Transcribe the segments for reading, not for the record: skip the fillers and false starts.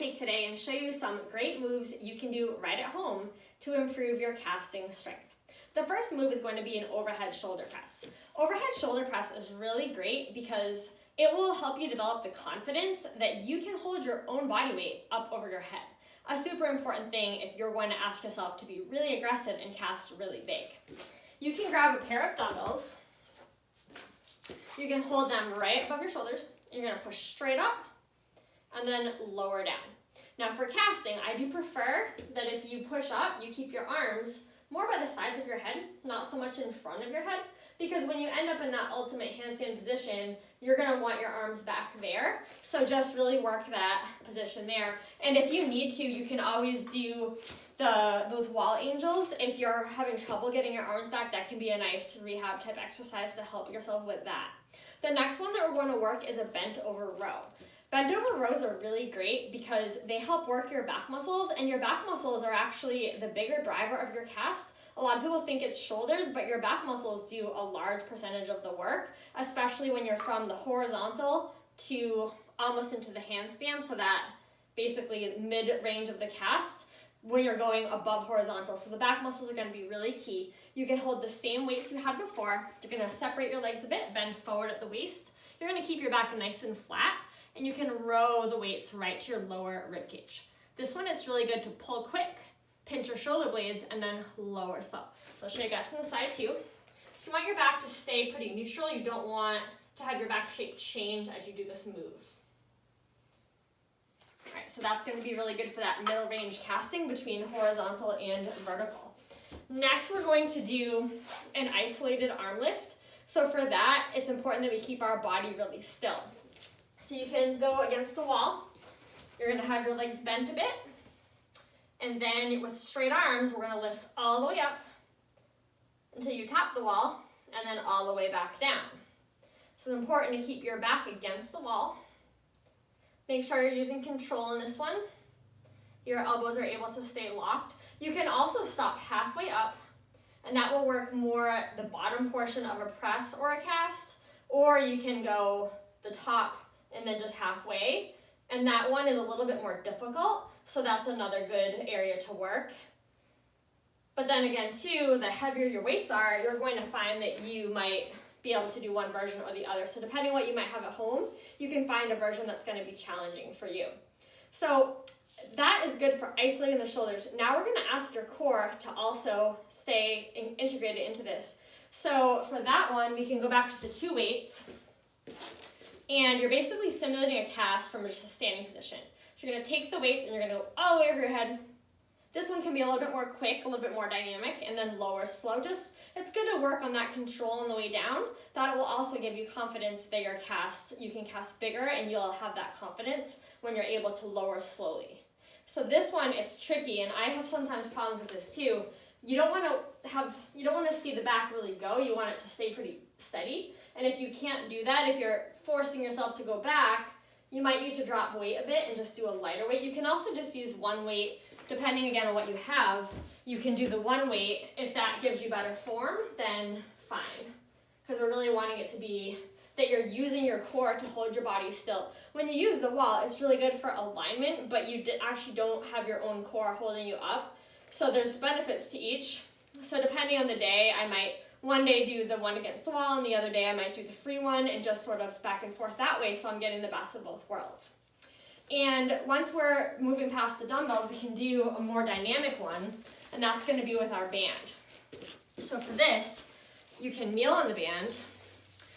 take today and show you some great moves you can do right at home to improve your casting strength. The first move is going to be an overhead shoulder press. Overhead shoulder press is really great because it will help you develop the confidence that you can hold your own body weight up over your head. A super important thing if you're going to ask yourself to be really aggressive and cast really big. You can grab a pair of dumbbells. You can hold them right above your shoulders. You're going to push straight up and then lower down. Now for casting, I do prefer that if you push up, you keep your arms more by the sides of your head, not so much in front of your head, because when you end up in that ultimate handstand position, you're going to want your arms back there. So just really work that position there. And if you need to, you can always do those wall angels. If you're having trouble getting your arms back, that can be a nice rehab type exercise to help yourself with that. The next one that we're going to work is a bent over row. Bent over rows are really great because they help work your back muscles, and your back muscles are actually the bigger driver of your cast. A lot of people think it's shoulders, but your back muscles do a large percentage of the work, especially when you're from the horizontal to almost into the handstand, so that basically mid-range of the cast when you're going above horizontal. So the back muscles are going to be really key. You can hold the same weights you had before. You're going to separate your legs a bit, bend forward at the waist. You're going to keep your back nice and flat, and you can row the weights right to your lower rib cage. This one, it's really good to pull quick, pinch your shoulder blades, and then lower slow. So I'll show you guys from the side too. So you want your back to stay pretty neutral. You don't want to have your back shape change as you do this move. All right, so that's going to be really good for that middle range casting between horizontal and vertical. Next, we're going to do an isolated arm lift. So for that, it's important that we keep our body really still. So you can go against the wall. You're going to have your legs bent a bit. And then with straight arms, we're going to lift all the way up until you tap the wall, and then all the way back down. So it's important to keep your back against the wall. Make sure you're using control in this one. Your elbows are able to stay locked. You can also stop halfway up, and that will work more the bottom portion of a press or a cast, or you can go the top and then just halfway, and that one is a little bit more difficult, so that's another good area to work. But then again too, the heavier your weights are, you're going to find that you might be able to do one version or the other. So depending on what you might have at home, you can find a version that's going to be challenging for you. So that is good for isolating the shoulders. Now we're going to ask your core to also stay integrated into this. So for that one, we can go back to the two weights, and you're basically simulating a cast from just a standing position. So you're going to take the weights and you're going to go all the way over your head. This one can be a little bit more quick, a little bit more dynamic, and then lower slow. It's good to work on that control on the way down. That will also give you confidence that you can cast bigger, and you'll have that confidence when you're able to lower slowly. So this one, it's tricky, and I have sometimes problems with this too. You don't want to see the back really go. You want it to stay pretty steady. And if you can't do that, if you're forcing yourself to go back, you might need to drop weight a bit and just do a lighter weight. You can also just use one weight, depending again on what you have. You can do the one weight. If that gives you better form, then fine. Because we're really wanting it to be that you're using your core to hold your body still. When you use the wall, it's really good for alignment, but you actually don't have your own core holding you up. So there's benefits to each. So depending on the day, I might one day do the one against the wall, and the other day I might do the free one, and just sort of back and forth that way, so I'm getting the best of both worlds. And once we're moving past the dumbbells, we can do a more dynamic one, and that's going to be with our band. So for this, you can kneel on the band.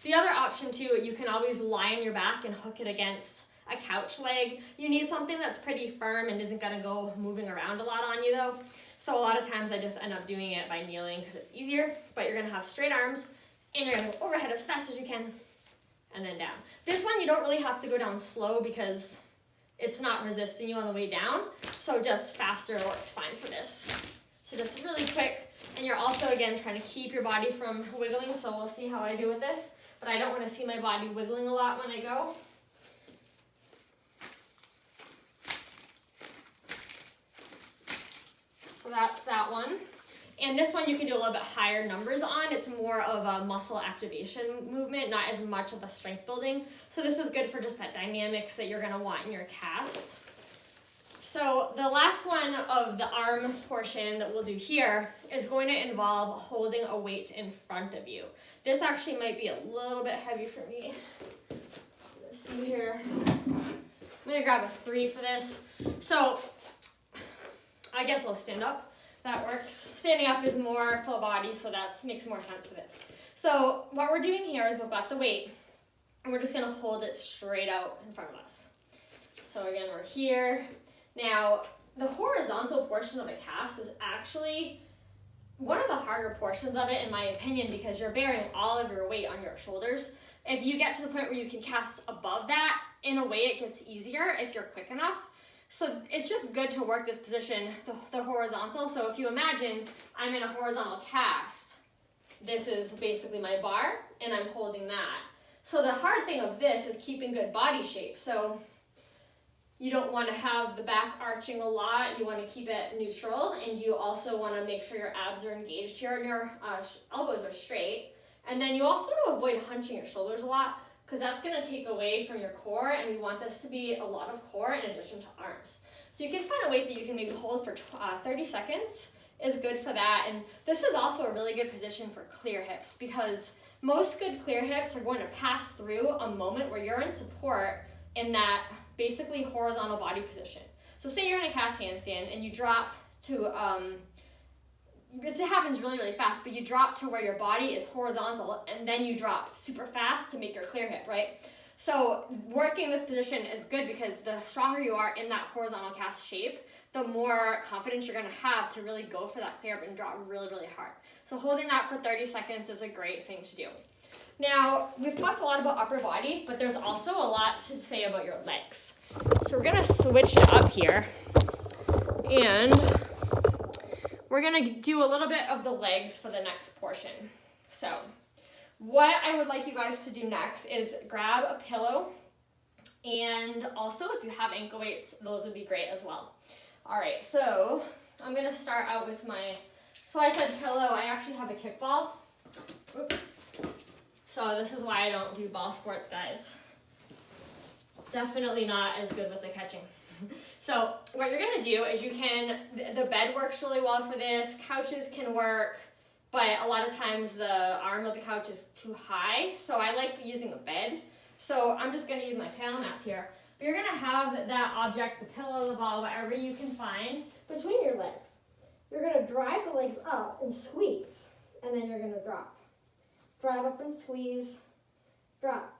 The other option too, you can always lie on your back and hook it against a couch leg. You need something that's pretty firm and isn't going to go moving around a lot on you though. So a lot of times I just end up doing it by kneeling because it's easier, but you're going to have straight arms, and you're going to go overhead as fast as you can, and then down. This one you don't really have to go down slow because it's not resisting you on the way down, so just faster works fine for this. So just really quick, and you're also again trying to keep your body from wiggling, so we'll see how I do with this, but I don't want to see my body wiggling a lot when I go. So that's that one. And this one you can do a little bit higher numbers on. It's more of a muscle activation movement, not as much of a strength building. So this is good for just that dynamics that you're going to want in your cast. So the last one of the arm portion that we'll do here is going to involve holding a weight in front of you. This actually might be a little bit heavy for me. Let's see here. I'm gonna grab a 3 for this. So I guess we'll stand up. That works. Standing up is more full body, so that makes more sense for this. So what we're doing here is we've got the weight, and we're just gonna hold it straight out in front of us. So again, we're here. Now, the horizontal portion of a cast is actually one of the harder portions of it, in my opinion, because you're bearing all of your weight on your shoulders. If you get to the point where you can cast above that, in a way it gets easier if you're quick enough. So it's just good to work this position, the horizontal. So if you imagine I'm in a horizontal cast, this is basically my bar, and I'm holding that. So the hard thing of this is keeping good body shape. So you don't want to have the back arching a lot. You want to keep it neutral, and you also want to make sure your abs are engaged here and your elbows are straight. And then you also want to avoid hunching your shoulders a lot, because that's going to take away from your core, and we want this to be a lot of core in addition to arms. So you can find a weight that you can maybe hold for 30 seconds is good for that. And this is also a really good position for clear hips, because most good clear hips are going to pass through a moment where you're in support in that basically horizontal body position. So say you're in a cast handstand and you drop to, it happens really, really fast, but you drop to where your body is horizontal, and then you drop super fast to make your clear hip, right? So working this position is good, because the stronger you are in that horizontal cast shape, the more confidence you're gonna have to really go for that clear hip and drop really, really hard. So holding that for 30 seconds is a great thing to do. Now, we've talked a lot about upper body, but there's also a lot to say about your legs. So we're gonna switch it up here, and we're gonna do a little bit of the legs for the next portion. So what I would like you guys to do next is grab a pillow, and also if you have ankle weights, those would be great as well. All right, so I'm gonna start out with so I said pillow, I actually have a kickball. Oops. So this is why I don't do ball sports, guys. Definitely not as good with the catching. So what you're gonna do is the bed works really well for this, couches can work, but a lot of times the arm of the couch is too high, so I like using a bed. So I'm just gonna use my panel mats here. But you're gonna have that object, the pillow, the ball, whatever you can find, between your legs. You're gonna drive the legs up and squeeze, and then you're gonna drop. Drive up and squeeze, drop.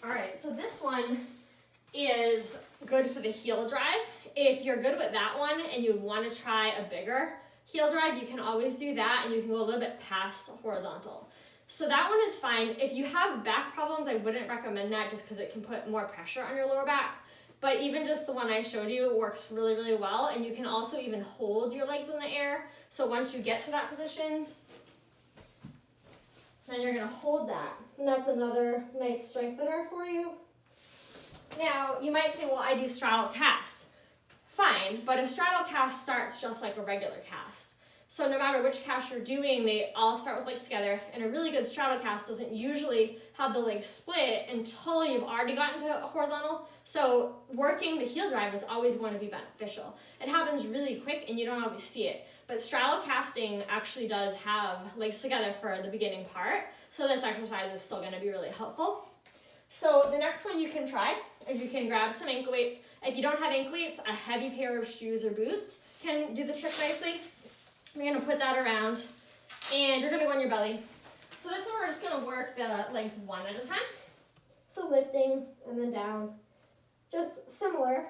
All right, so this one is good for the heel drive. If you're good with that one and you want to try a bigger heel drive, you can always do that, and you can go a little bit past horizontal. So that one is fine. If you have back problems, I wouldn't recommend that, just because it can put more pressure on your lower back. But even just the one I showed you works really, really well, and you can also even hold your legs in the air. So once you get to that position, then you're gonna hold that. And that's another nice strengthener for you. Now, you might say, well, I do straddle cast. Fine, but a straddle cast starts just like a regular cast. So no matter which cast you're doing, they all start with legs together, and a really good straddle cast doesn't usually have the legs split until you've already gotten to horizontal. So working the heel drive is always going to be beneficial. It happens really quick and you don't always see it. But straddle casting actually does have legs together for the beginning part, so this exercise is still going to be really helpful. So the next one you can try is you can grab some ankle weights. If you don't have ankle weights, a heavy pair of shoes or boots can do the trick nicely. You're going to put that around, and you're going to go on your belly. So this one we're just going to work the legs one at a time. So lifting and then down. Just similar,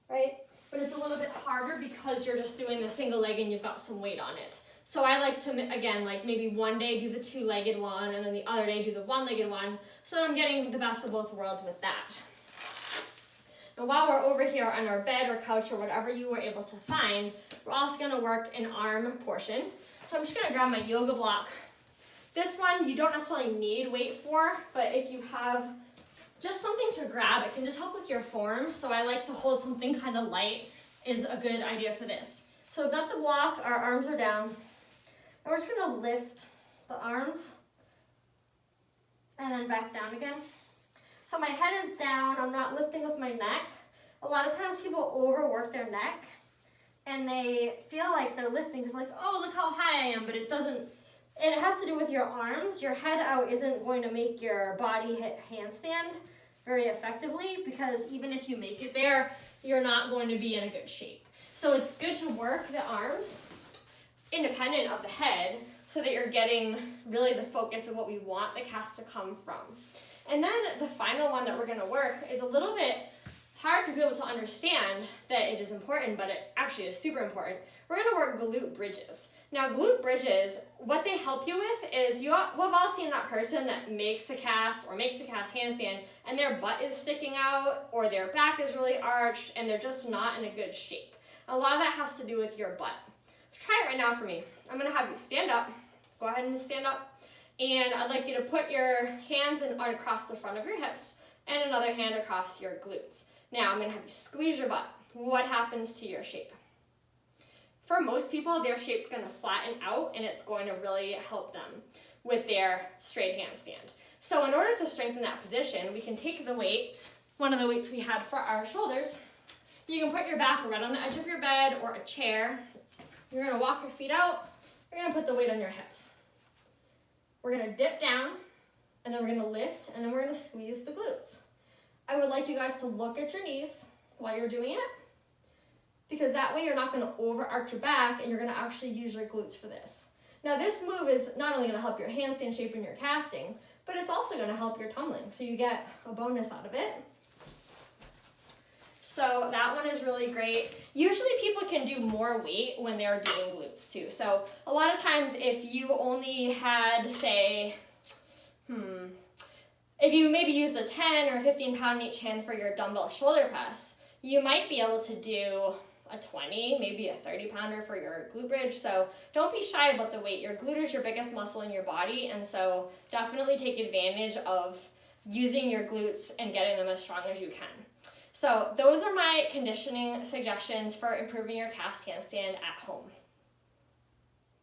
right? But it's a little bit harder because you're just doing the single leg and you've got some weight on it. So I like to, again, like maybe one day do the two-legged one, and then the other day do the one-legged one, so that I'm getting the best of both worlds with that. Now while we're over here on our bed or couch or whatever you were able to find, we're also going to work an arm portion. So I'm just going to grab my yoga block. This one you don't necessarily need weight for, but if you have just something to grab, it can just help with your form. So I like to hold something kind of light is a good idea for this. So we've got the block, our arms are down, and we're just going to lift the arms and then back down again. So my head is down, I'm not lifting with my neck. A lot of times people overwork their neck and they feel like they're lifting because like, oh, look how high I am, but it doesn't, it has to do with your arms. Your head out isn't going to make your body hit handstand very effectively because even if you make it there, you're not going to be in a good shape. So it's good to work the arms independent of the head so that you're getting really the focus of what we want the cast to come from. And then the final one that we're gonna work is a little bit hard for people to understand that it is important, but it actually is super important. We're gonna work glute bridges. Now glute bridges, what they help you with is, we've all seen that person that makes a cast or makes a cast handstand and their butt is sticking out or their back is really arched and they're just not in a good shape. A lot of that has to do with your butt. So try it right now for me. I'm gonna have you stand up. Go ahead and stand up. And I'd like you to put your hands across the front of your hips and another hand across your glutes. Now I'm gonna have you squeeze your butt. What happens to your shape? For most people, their shape's gonna flatten out and it's going to really help them with their straight handstand. So in order to strengthen that position, we can take the weight, one of the weights we had for our shoulders. You can put your back right on the edge of your bed or a chair. You're gonna walk your feet out. You're gonna put the weight on your hips. We're gonna dip down, and then we're gonna lift, and then we're gonna squeeze the glutes. I would like you guys to look at your knees while you're doing it, because that way you're not gonna overarch your back, and you're gonna actually use your glutes for this. Now this move is not only gonna help your handstand shape and your casting, but it's also gonna help your tumbling, so you get a bonus out of it. So that one is really great. Usually people can do more weight when they're doing glutes too. So a lot of times if you only had, say, if you maybe used a 10 or 15 pound in each hand for your dumbbell shoulder press, you might be able to do a 20, maybe a 30 pounder for your glute bridge. So don't be shy about the weight. Your glute is your biggest muscle in your body, and so definitely take advantage of using your glutes and getting them as strong as you can. So those are my conditioning suggestions for improving your cast handstand at home.